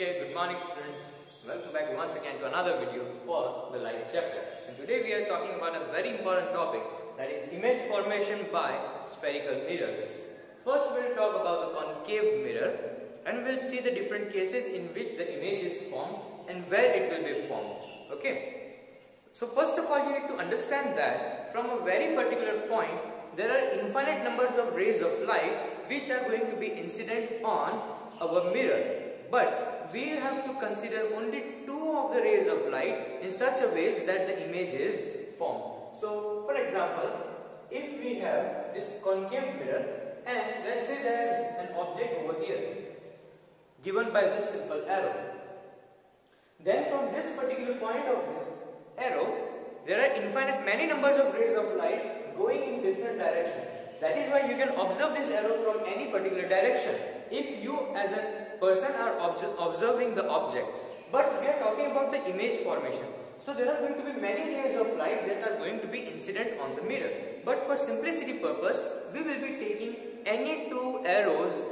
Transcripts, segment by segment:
Okay, good morning students. Welcome back once again to another video for the light chapter. And today we are talking about a very important topic, that is image formation by spherical mirrors. First we will talk about the concave mirror and we will see the different cases in which the image is formed and where it will be formed. Okay. So first of all you need to understand that from a very particular point there are infinite numbers of rays of light which are going to be incident on our mirror. But we have to consider only two of the rays of light in such a way that the image is formed. So for example, if we have this concave mirror and let's say there is an object over here given by this simple arrow. Then from this particular point of the arrow, there are infinite many numbers of rays of light going in different directions. That is why you can observe this arrow from any particular direction. If you as a person are observing the object, but we are talking about the image formation. So there are going to be many rays of light that are going to be incident on the mirror. But for simplicity purpose, we will be taking any two arrows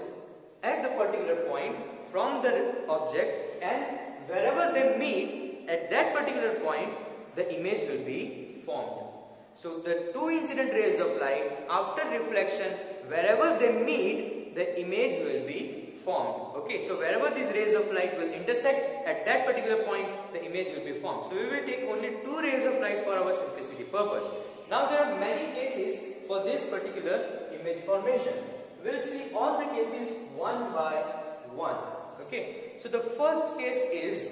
at the particular point from the object, and wherever they meet at that particular point, the image will be formed. So the two incident rays of light after reflection, wherever they meet, the image will be formed. Okay, so wherever these rays of light will intersect at that particular point, the image will be formed. So we will take only two rays of light for our simplicity purpose. Now there are many cases for this particular image formation. We will see all the cases one by one. Okay, so the first case is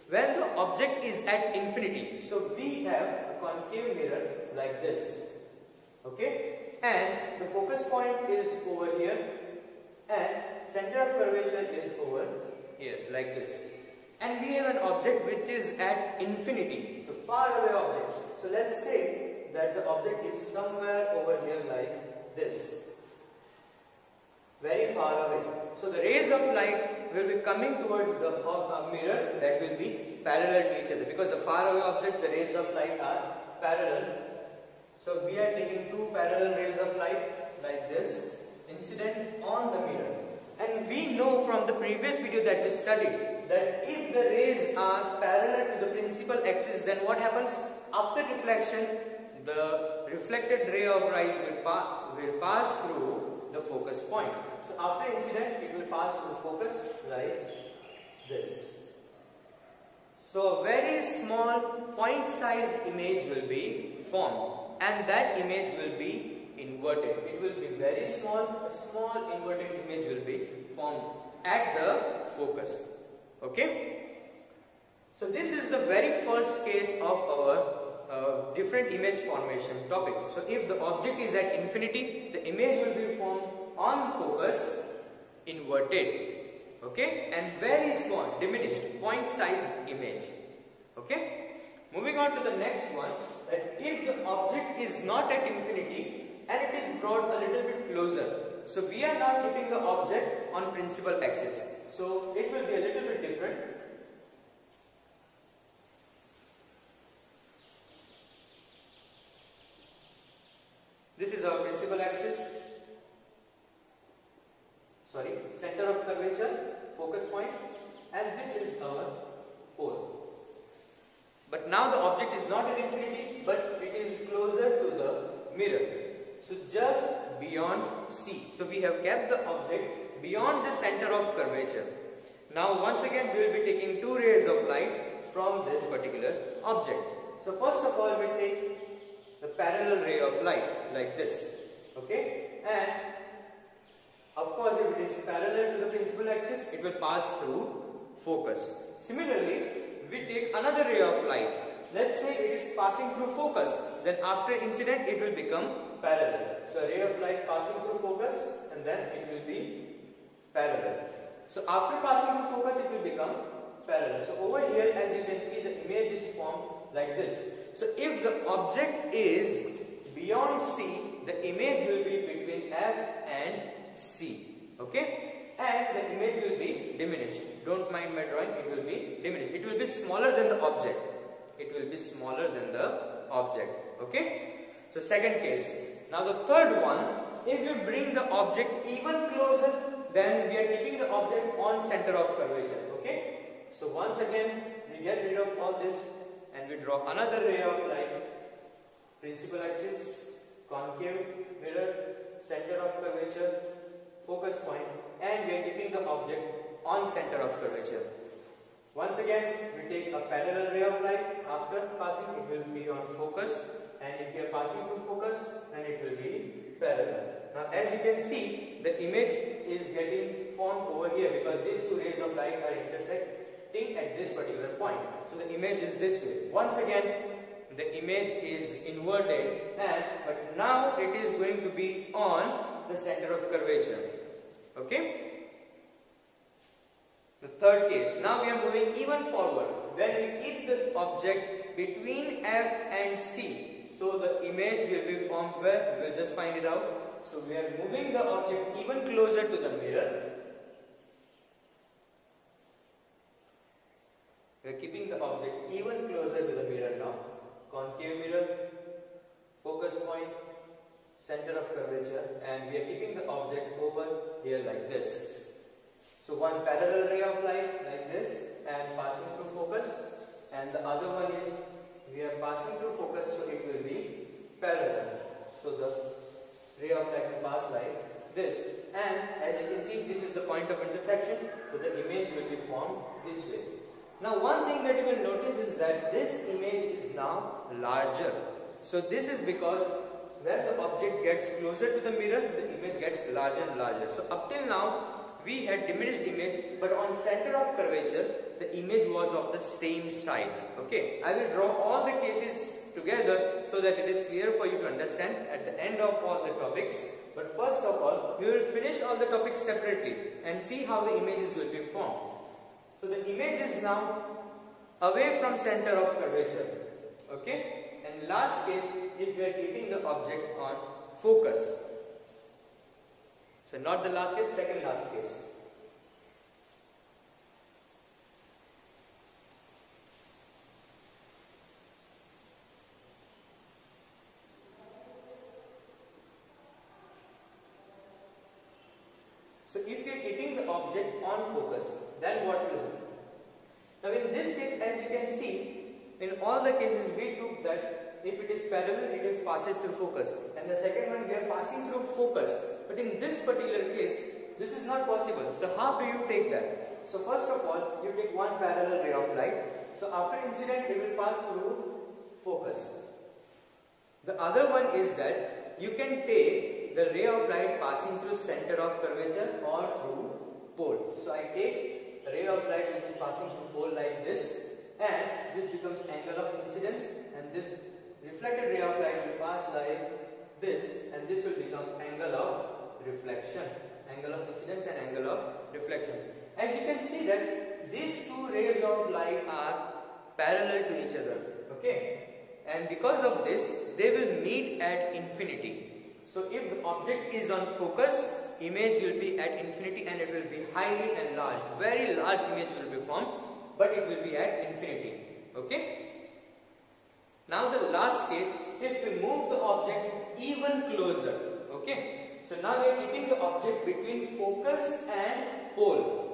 when the object is at infinity. So we have a concave mirror like this. Okay, and the focus point is over here and center of curvature is over here like this. And we have an object which is at infinity. So far away object. So let's say that the object is somewhere over here like this. Very far away. So the rays of light will be coming towards the mirror that will be parallel to each other, because the far away object, the rays of light are parallel. So we are taking two parallel rays of light like this incident on the mirror. And we know from the previous video that we studied that if the rays are parallel to the principal axis, then what happens? After reflection, the reflected ray of light will pass through the focus point. So after incident, it will pass through focus like this. So a very small point size image will be formed, and that image will be inverted. It will be very small, a small inverted image will be formed at the focus. Okay? So this is the very first case of our different image formation topic. So if the object is at infinity, the image will be formed on focus inverted. Okay, and very small, diminished, point-sized image. Okay, moving on to the next one, that if the object is not at infinity and it is brought a little bit closer. So we are now keeping the object on principal axis. So it will be a little bit different. This is our principal axis. Sorry, center of curvature, focus point, and this is our pole. But now the object is not at infinity, but it is closer to the mirror. So just beyond C. So we have kept the object beyond the center of curvature. Now once again we will be taking two rays of light from this particular object. So first of all we take the parallel ray of light like this. Okay, and of course, if it is parallel to the principal axis, it will pass through focus. Similarly, we take another ray of light. Let's say it is passing through focus. Then after incident, it will become parallel. So a ray of light passing through focus, and then it will be parallel. So after passing through focus, it will become parallel. So over here, as you can see, the image is formed like this. So if the object is beyond C, the image will be between F and C. Okay, and the image will be diminished. Don't mind my drawing, it will be diminished. It will be smaller than the object. It will be smaller than the object. Okay, so second case. Now the third one, if you bring the object even closer, then we are keeping the object on center of curvature. Okay, again we get rid of all this and we draw another ray of light, principal axis, concave mirror, center of curvature, focus point, and we are keeping the object on center of curvature. Once again we take a parallel ray of light. After passing it will be on focus, and if you are passing through focus then it will be parallel. Now as you can see, the image is getting formed over here because these two rays of light are intersecting at this particular point. So the image is this way. Once again the image is inverted, but now it is going to be on the center of curvature. Okay? The third case. Now we are moving even forward. When we keep this object between F and C, so the image will be formed where? We will just find it out. So we are moving the object even closer to the mirror. We are keeping the object even closer to the mirror now. Concave mirror, focus point, center of curvature, and we are keeping the object over here like this. So one parallel ray of light like this and passing through focus, and the other one is we are passing through focus, so it will be parallel. So the ray of light will pass like this, and as you can see this is the point of intersection, so the image will be formed this way. Now one thing that you will notice is that this image is now larger. So this is because where the object gets closer to the mirror, the image gets larger and larger. So up till now we had diminished image, but on center of curvature the image was of the same size. Okay, I will draw all the cases together so that it is clear for you to understand at the end of all the topics. But first of all, we will finish all the topics separately and see how the images will be formed. So the image is now away from center of curvature. Okay, and last case, if we are keeping the object on focus. So not the last case, second last case. So if you are keeping the object on focus, then what will happen? Now in this case, as you can see, in all the cases we took that if it is parallel, it is passes through focus, and the second one we are passing through focus. But in this particular case, this is not possible. So how do you take that? So first of all, you take one parallel ray of light. So after incident, it will pass through focus. The other one is that you can take the ray of light passing through center of curvature or through pole. So I take a ray of light which is passing through pole like this, and this becomes angle of incidence, and this reflected ray of light will pass like this, and this will become angle of reflection, angle of incidence and angle of reflection. As you can see that these two rays of light are parallel to each other, okay, and because of this they will meet at infinity. So if the object is on focus, image will be at infinity and it will be highly enlarged, very large image will be formed, but it will be at infinity, okay. Now the last case, if we move the object even closer, okay. So now we are keeping the object between focus and pole.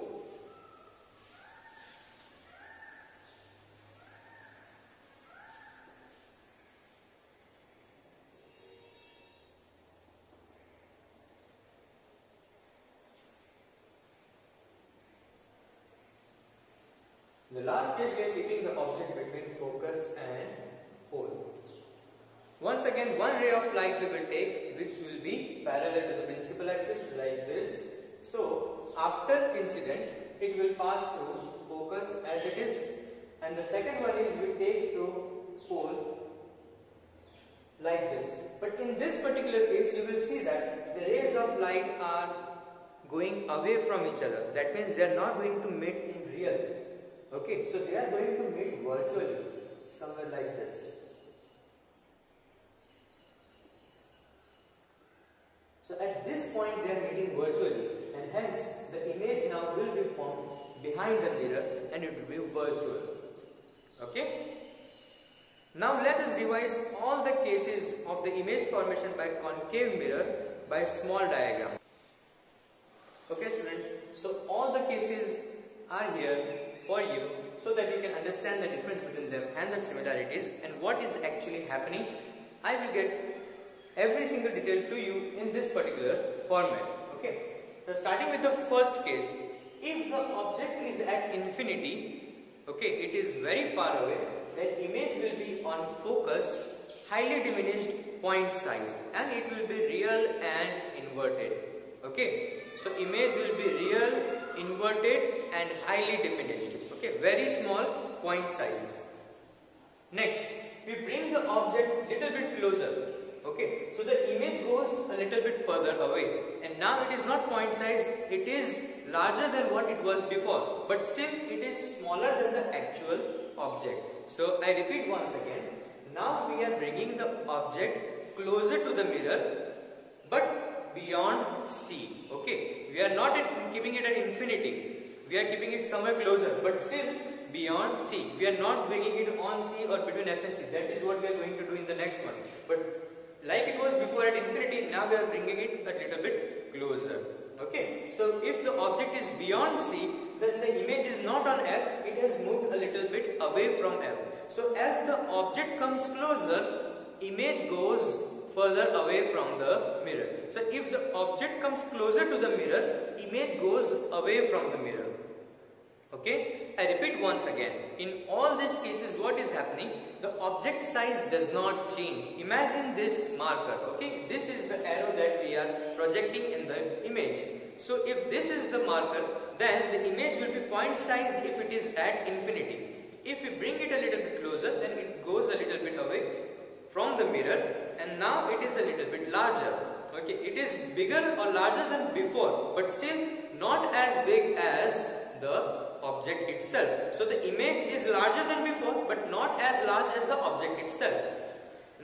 The last case we are keeping the object between focus and pole. Once again, one ray of light we will take which will be parallel to the principal axis like this. So after incident it will pass through focus as it is, and the second one is we take through pole like this. But in this particular case you will see that the rays of light are going away from each other. That means they are not going to meet in real. Okay, so they are going to meet virtually somewhere like this. So at this point they are meeting virtually, and hence the image now will be formed behind the mirror and it will be virtual. Okay. Now let us revise all the cases of the image formation by concave mirror by small diagram. Okay students, so all the cases are here for you, so that you can understand the difference between them and the similarities and what is actually happening. I will get every single detail to you in this particular format. Okay. So starting with the first case, if the object is at infinity, okay, it is very far away, then image will be on focus, highly diminished point size, and it will be real and inverted. Okay, so image will be real, inverted and highly diminished. Okay, very small point size. Next, we bring the object little bit closer. Okay, so the image goes a little bit further away, and now it is not point size, it is larger than what it was before, but still it is smaller than the actual object. So I repeat once again, now we are bringing the object closer to the mirror, but beyond C. Okay, we are not keeping it at infinity, we are keeping it somewhere closer, but still beyond C. We are not bringing it on C or between F and C. That is what we are going to do in the next one. But like it was before at infinity, now we are bringing it a little bit closer. Okay, so if the object is beyond C, then the image is not on F, it has moved a little bit away from F. So as the object comes closer, image goes further away from the mirror. So if the object comes closer to the mirror, image goes away from the mirror. Okay, I repeat once again, in all these cases what is happening, the object size does not change. Imagine this marker, okay, this is the arrow that we are projecting in the image. So if this is the marker, then the image will be point sized if it is at infinity. If we bring it a little bit closer, then it goes a little bit away from the mirror, and now it is a little bit larger. Okay, it is bigger or larger than before, but still not as big as the object itself. So the image is larger than before, but not as large as the object itself.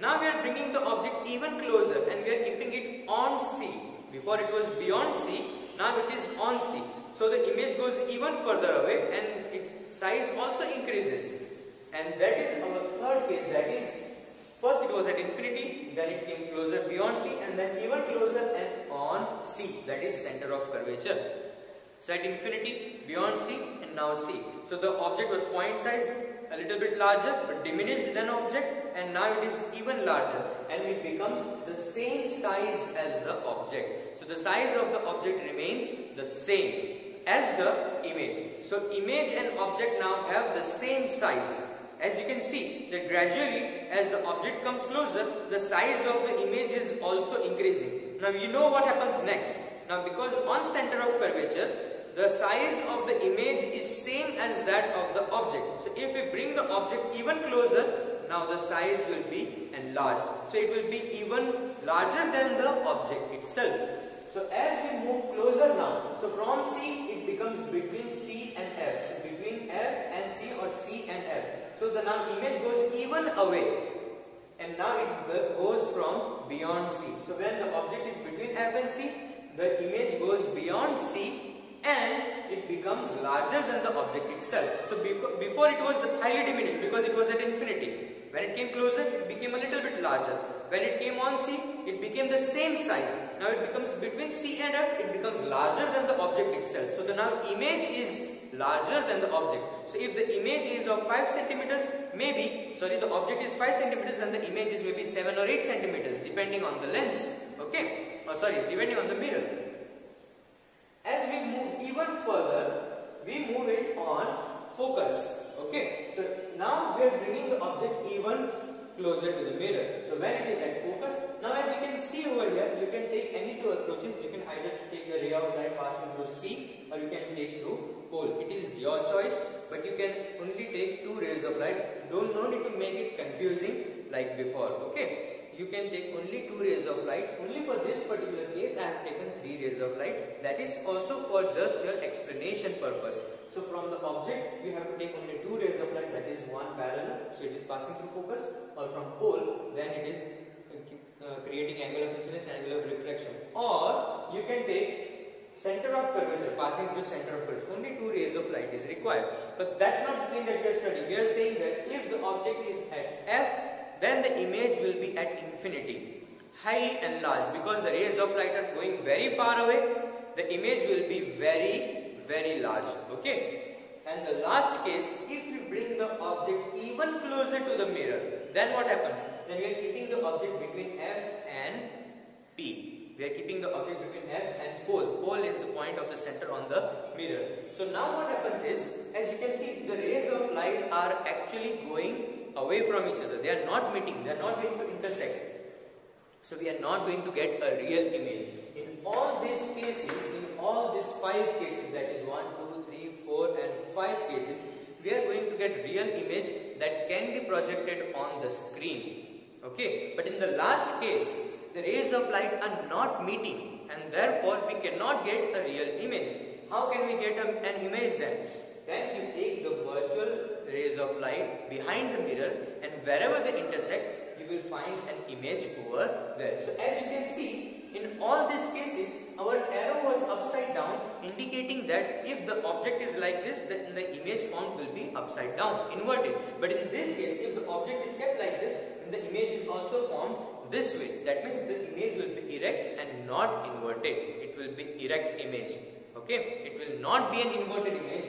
Now we are bringing the object even closer and we are keeping it on C. Before it was beyond C, now it is on C. So the image goes even further away and its size also increases. And that is our third case, that is, first it was at infinity, then it came closer beyond C, and then even closer and on C, that is center of curvature. So at infinity, beyond C, and now C. So the object was point size, a little bit larger but diminished than object, and now it is even larger and it becomes the same size as the object. So the size of the object remains the same as the image. So image and object now have the same size. As you can see that gradually as the object comes closer, the size of the image is also increasing. Now you know what happens next. Now because on center of curvature, the size of the image is same as that of the object. So if we bring the object even closer, now the size will be enlarged. So it will be even larger than the object itself. So as we move closer now, so from C it becomes between C and F. So between F and C or C and F. So the now image goes even away. And now it goes from beyond C. So when the object is between F and C, the image goes beyond C and it becomes larger than the object itself. So before it was highly diminished because it was at infinity. When it came closer, it became a little bit larger. When it came on C, it became the same size. Now it becomes between C and F, it becomes larger than the object itself. So the now image is larger than the object. So if the image is of 5 centimeters, the object is 5 centimeters and the image is maybe 7 or 8 centimeters depending on the lens. Okay, depending on the mirror. As we move even further, we move it on focus. Okay, so now we are bringing the object even closer to the mirror. So when it is at focus, now as you can see over here, you can take any two approaches. You can either take the ray of light passing through C or you can take through pole. It is your choice, but you can only take 2 rays of light. No need to make it confusing like before. Okay. You can take only 2 rays of light. Only for this particular case I have taken 3 rays of light. That is also for just your explanation purpose. So from the object you have to take only 2 rays of light, that is one parallel, so it is passing through focus, or from pole, then it is creating angle of incidence, angle of reflection. Or you can take center of curvature, passing through center of curvature. Only 2 rays of light is required. But that's not the thing that we are studying. We are saying that if the object is at F, then the image will be at infinity, highly enlarged, because the rays of light are going very far away. The image will be very, very large. Okay. And the last case, if we bring the object even closer to the mirror, then what happens? Then we are keeping the object between F and P. We are keeping the object between F and pole. Pole is the point of the center on the mirror. So now what happens is, as you can see, the rays of light are actually going away from each other. They are not meeting. They are not going to intersect. So we are not going to get a real image. In all these cases, in all these 5 cases, that is 1, 2, 3, 4 and 5 cases, we are going to get real image that can be projected on the screen. Okay, but in the last case, the rays of light are not meeting and therefore we cannot get a real image. How can we get an image then? Then you take the virtual rays of light behind the mirror and wherever they intersect, you will find an image over there. So as you can see, in all these cases, our arrow was upside down, indicating that if the object is like this, then the image formed will be upside down, inverted. But in this case, if the object is kept like this, then the image is also formed this way. That means the image will be erect and not inverted. It will be erect image. Okay, it will not be an inverted image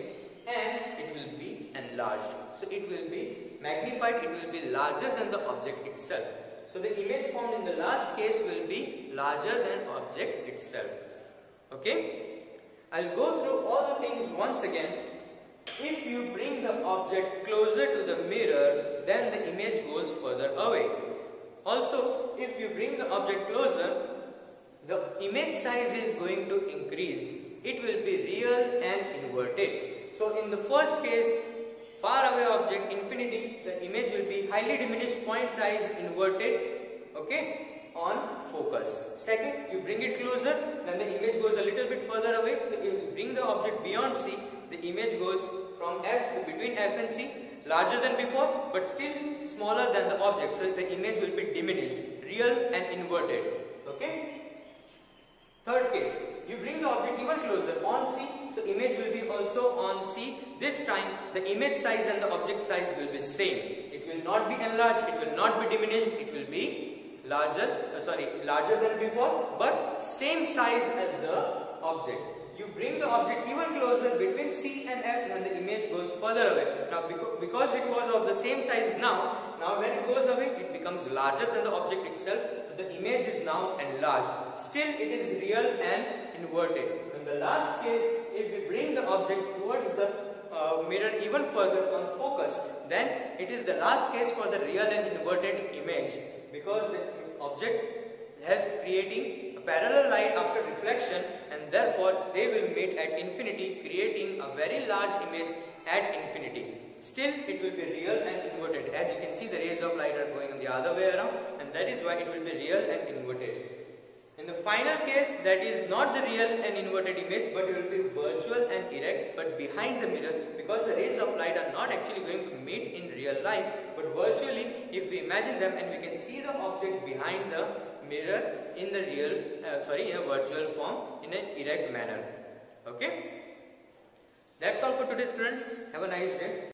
and it will be enlarged. So it will be magnified, it will be larger than the object itself. So the image formed in the last case will be larger than object itself. Okay, I'll go through all the things once again. If you bring the object closer to the mirror, then the image goes further away. Also, if you bring the object closer, the image size is going to increase. It will be real and inverted. So in the first case, far away object, infinity, the image will be highly diminished, point size inverted, okay, on focus. Second, you bring it closer, then the image goes a little bit further away. So if you bring the object beyond C, the image goes from F to between F and C, larger than before, but still smaller than the object. So the image will be diminished, real and inverted, okay. Third case, you bring the object even closer on C, so image will be also on C. This time, the image size and the object size will be same. It will not be enlarged, it will not be diminished, it will be larger than before, but same size as the object. You bring the object even closer between C and F and the image goes further away. Now because it was of the same size now when it goes away, it becomes larger than the object itself. So the image is now enlarged. Still it is real and inverted. In the last case, if we bring the object towards the mirror even further on focus, then it is the last case for the real and inverted image, because the object has creating a parallel light after reflection and therefore they will meet at infinity, creating a very large image at infinity. Still it will be real and inverted. As you can see, the rays of light are going the other way around and that is why it will be real and inverted. In the final case, that is not the real and inverted image, but it will be virtual and erect, but behind the mirror, because the rays of light are not actually going to meet in real life, but virtually, if we imagine them and we can see the object behind the mirror in the in a virtual form, in an erect manner. Okay? That's all for today, students. Have a nice day.